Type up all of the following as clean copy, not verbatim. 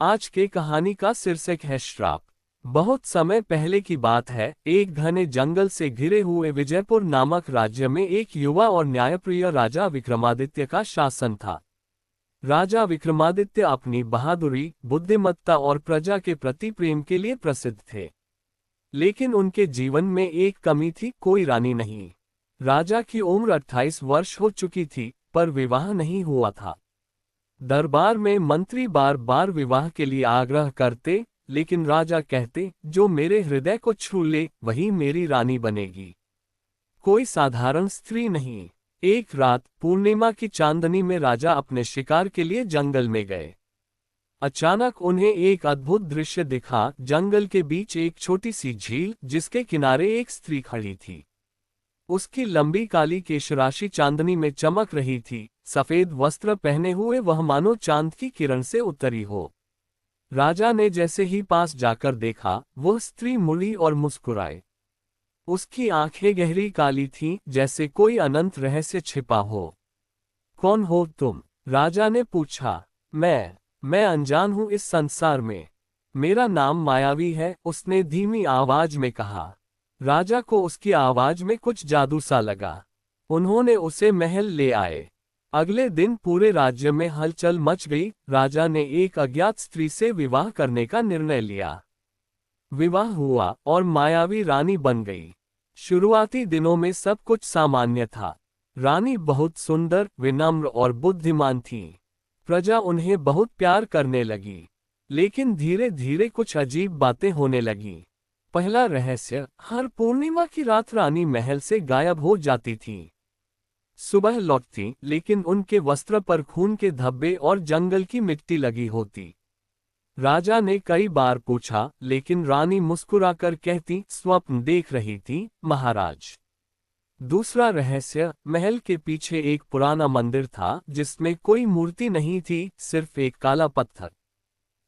आज के कहानी का शीर्षक है श्राप। बहुत समय पहले की बात है। एक घने जंगल से घिरे हुए विजयपुर नामक राज्य में एक युवा और न्यायप्रिय राजा विक्रमादित्य का शासन था। राजा विक्रमादित्य अपनी बहादुरी, बुद्धिमत्ता और प्रजा के प्रति प्रेम के लिए प्रसिद्ध थे। लेकिन उनके जीवन में एक कमी थी, कोई रानी नहीं। राजा की उम्र 28 वर्ष हो चुकी थी, पर विवाह नहीं हुआ था। दरबार में मंत्री बार बार विवाह के लिए आग्रह करते, लेकिन राजा कहते, जो मेरे हृदय को छू ले वही मेरी रानी बनेगी, कोई साधारण स्त्री नहीं। एक रात पूर्णिमा की चांदनी में राजा अपने शिकार के लिए जंगल में गए। अचानक उन्हें एक अद्भुत दृश्य दिखा। जंगल के बीच एक छोटी सी झील, जिसके किनारे एक स्त्री खड़ी थी। उसकी लंबी काली केशराशि चांदनी में चमक रही थी। सफेद वस्त्र पहने हुए वह मानो चांद की किरण से उतरी हो। राजा ने जैसे ही पास जाकर देखा, वह स्त्री मुड़ी और मुस्कुराए। उसकी आंखें गहरी काली थीं, जैसे कोई अनंत रहस्य छिपा हो। कौन हो तुम? राजा ने पूछा। मैं अनजान हूं इस संसार में। मेरा नाम मायावी है, उसने धीमी आवाज में कहा। राजा को उसकी आवाज में कुछ जादू सा लगा। उन्होंने उसे महल ले आए। अगले दिन पूरे राज्य में हलचल मच गई। राजा ने एक अज्ञात स्त्री से विवाह करने का निर्णय लिया। विवाह हुआ और मायावी रानी बन गई। शुरुआती दिनों में सब कुछ सामान्य था। रानी बहुत सुंदर, विनम्र और बुद्धिमान थी। प्रजा उन्हें बहुत प्यार करने लगी। लेकिन धीरे धीरे कुछ अजीब बातें होने लगीं। पहला रहस्य, हर पूर्णिमा की रात रानी महल से गायब हो जाती थी। सुबह लौटती, लेकिन उनके वस्त्र पर खून के धब्बे और जंगल की मिट्टी लगी होती। राजा ने कई बार पूछा, लेकिन रानी मुस्कुराकर कहती, स्वप्न देख रही थी महाराज। दूसरा रहस्य, महल के पीछे एक पुराना मंदिर था, जिसमें कोई मूर्ति नहीं थी, सिर्फ एक काला पत्थर।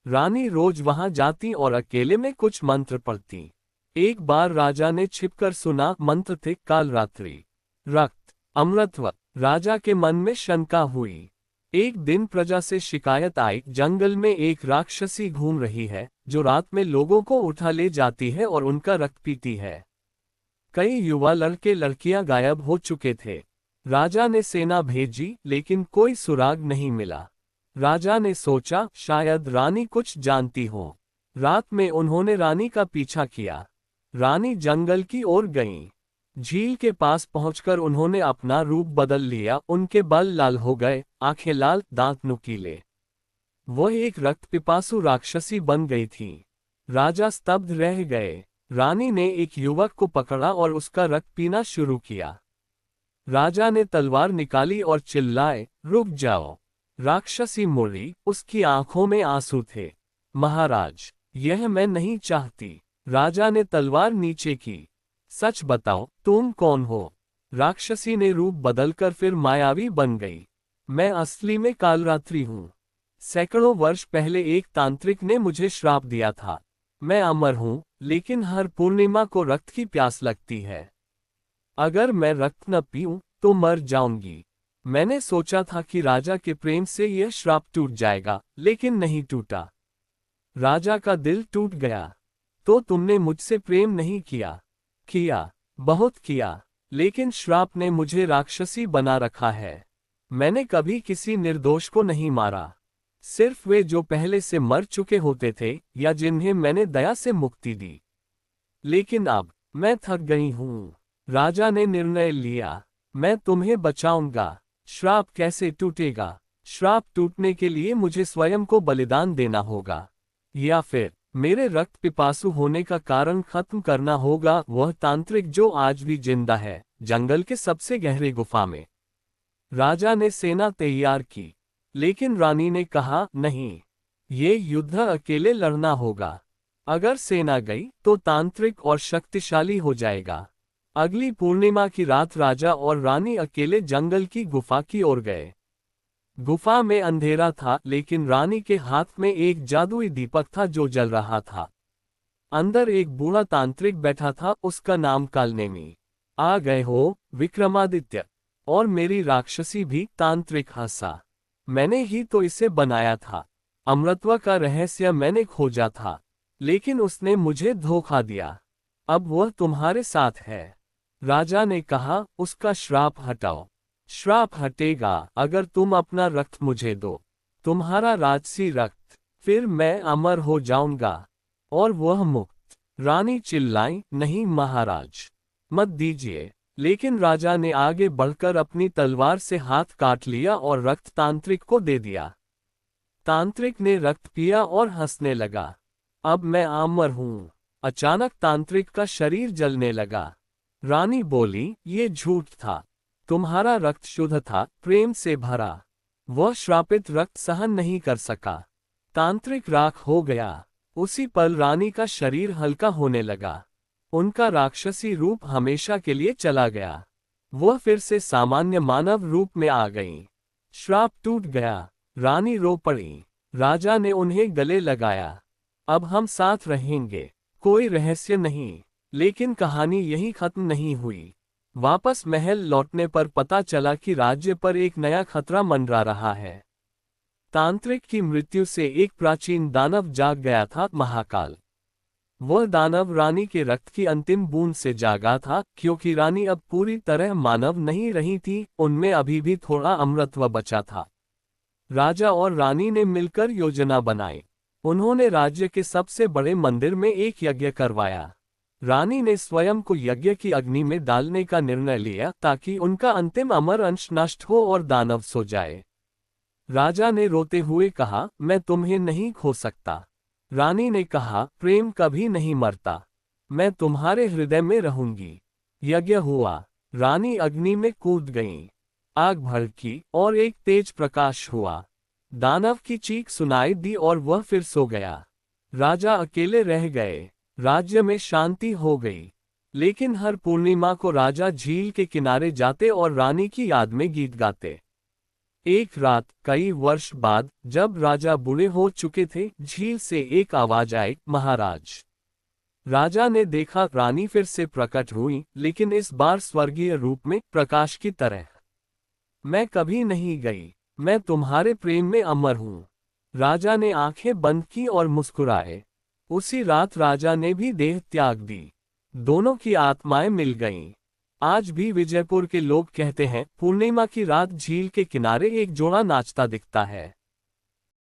रानी रोज वहां जाती और अकेले में कुछ मंत्र पढ़ती। एक बार राजा ने छिपकर सुना, मंत्र थे, काल रात्रि, रक्त, अमृतवत। राजा के मन में शंका हुई। एक दिन प्रजा से शिकायत आई, जंगल में एक राक्षसी घूम रही है, जो रात में लोगों को उठा ले जाती है और उनका रक्त पीती है। कई युवा लड़के लड़कियां गायब हो चुके थे। राजा ने सेना भेजी, लेकिन कोई सुराग नहीं मिला। राजा ने सोचा, शायद रानी कुछ जानती हो। रात में उन्होंने रानी का पीछा किया। रानी जंगल की ओर गईं। झील के पास पहुंचकर उन्होंने अपना रूप बदल लिया। उनके बाल लाल हो गए, आंखें लाल, दांत नुकीले। वह एक रक्त पिपासु राक्षसी बन गई थी। राजा स्तब्ध रह गए। रानी ने एक युवक को पकड़ा और उसका रक्त पीना शुरू किया। राजा ने तलवार निकाली और चिल्लाए, रुक जाओ। राक्षसी मुड़ी, उसकी आंखों में आंसू थे। महाराज, यह मैं नहीं चाहती। राजा ने तलवार नीचे की। सच बताओ, तुम कौन हो? राक्षसी ने रूप बदलकर फिर मायावी बन गई। मैं असली में कालरात्रि हूँ। सैकड़ों वर्ष पहले एक तांत्रिक ने मुझे श्राप दिया था। मैं अमर हूँ, लेकिन हर पूर्णिमा को रक्त की प्यास लगती है। अगर मैं रक्त न पीऊं, तो मर जाऊंगी। मैंने सोचा था कि राजा के प्रेम से यह श्राप टूट जाएगा, लेकिन नहीं टूटा। राजा का दिल टूट गया। तो तुमने मुझसे प्रेम नहीं किया? किया, बहुत किया, लेकिन श्राप ने मुझे राक्षसी बना रखा है। मैंने कभी किसी निर्दोष को नहीं मारा, सिर्फ वे जो पहले से मर चुके होते थे या जिन्हें मैंने दया से मुक्ति दी। लेकिन अब मैं थक गई हूँ। राजा ने निर्णय लिया, मैं तुम्हें बचाऊंगा। श्राप कैसे टूटेगा? श्राप टूटने के लिए मुझे स्वयं को बलिदान देना होगा, या फिर मेरे रक्त पिपासु होने का कारण खत्म करना होगा वह तांत्रिक जो आज भी जिंदा है, जंगल के सबसे गहरे गुफा में। राजा ने सेना तैयार की, लेकिन रानी ने कहा, नहीं, ये युद्ध अकेले लड़ना होगा। अगर सेना गई तो तांत्रिक और शक्तिशाली हो जाएगा। अगली पूर्णिमा की रात राजा और रानी अकेले जंगल की गुफा की ओर गए। गुफा में अंधेरा था, लेकिन रानी के हाथ में एक जादुई दीपक था जो जल रहा था। अंदर एक बूढ़ा तांत्रिक बैठा था, उसका नाम कालनेमी। आ गए हो विक्रमादित्य? और मेरी राक्षसी भी? तांत्रिक हंसा। मैंने ही तो इसे बनाया था। अमृतत्व का रहस्य मैंने खोजा था, लेकिन उसने मुझे धोखा दिया। अब वह तुम्हारे साथ है। राजा ने कहा, उसका श्राप हटाओ। श्राप हटेगा अगर तुम अपना रक्त मुझे दो, तुम्हारा राजसी रक्त। फिर मैं अमर हो जाऊंगा और वह मुक्त। रानी चिल्लाई, नहीं महाराज, मत दीजिए। लेकिन राजा ने आगे बढ़कर अपनी तलवार से हाथ काट लिया और रक्त तांत्रिक को दे दिया। तांत्रिक ने रक्त पिया और हंसने लगा। अब मैं अमर हूं। अचानक तांत्रिक का शरीर जलने लगा। रानी बोली, ये झूठ था। तुम्हारा रक्त शुद्ध था, प्रेम से भरा। वह श्रापित रक्त सहन नहीं कर सका। तांत्रिक राख हो गया। उसी पल रानी का शरीर हल्का होने लगा। उनका राक्षसी रूप हमेशा के लिए चला गया। वह फिर से सामान्य मानव रूप में आ गईं। श्राप टूट गया। रानी रो पड़ी। राजा ने उन्हें गले लगाया। अब हम साथ रहेंगे। कोई रहस्य नहीं। लेकिन कहानी यहीं खत्म नहीं हुई। वापस महल लौटने पर पता चला कि राज्य पर एक नया खतरा मंडरा रहा है। तांत्रिक की मृत्यु से एक प्राचीन दानव जाग गया था, महाकाल। वह दानव रानी के रक्त की अंतिम बूंद से जागा था, क्योंकि रानी अब पूरी तरह मानव नहीं रही थी, उनमें अभी भी थोड़ा अमृतत्व बचा था। राजा और रानी ने मिलकर योजना बनाई। उन्होंने राज्य के सबसे बड़े मंदिर में एक यज्ञ करवाया। रानी ने स्वयं को यज्ञ की अग्नि में डालने का निर्णय लिया ताकि उनका अंतिम अमर अंश नष्ट हो और दानव सो जाए। राजा ने रोते हुए कहा, मैं तुम्हें नहीं खो सकता। रानी ने कहा, प्रेम कभी नहीं मरता। मैं तुम्हारे हृदय में रहूंगी। यज्ञ हुआ। रानी अग्नि में कूद गईं। आग भड़की और एक तेज प्रकाश हुआ। दानव की चीख सुनाई दी और वह फिर सो गया। राजा अकेले रह गए। राज्य में शांति हो गई। लेकिन हर पूर्णिमा को राजा झील के किनारे जाते और रानी की याद में गीत गाते। एक रात कई वर्ष बाद, जब राजा बूढ़े हो चुके थे, झील से एक आवाज आई, महाराज। राजा ने देखा रानी फिर से प्रकट हुई, लेकिन इस बार स्वर्गीय रूप में, प्रकाश की तरह। मैं कभी नहीं गई। मैं तुम्हारे प्रेम में अमर हूं। राजा ने आंखें बंद की और मुस्कुराए। उसी रात राजा ने भी देह त्याग दी। दोनों की आत्माएं मिल गईं। आज भी विजयपुर के लोग कहते हैं, पूर्णिमा की रात झील के किनारे एक जोड़ा नाचता दिखता है।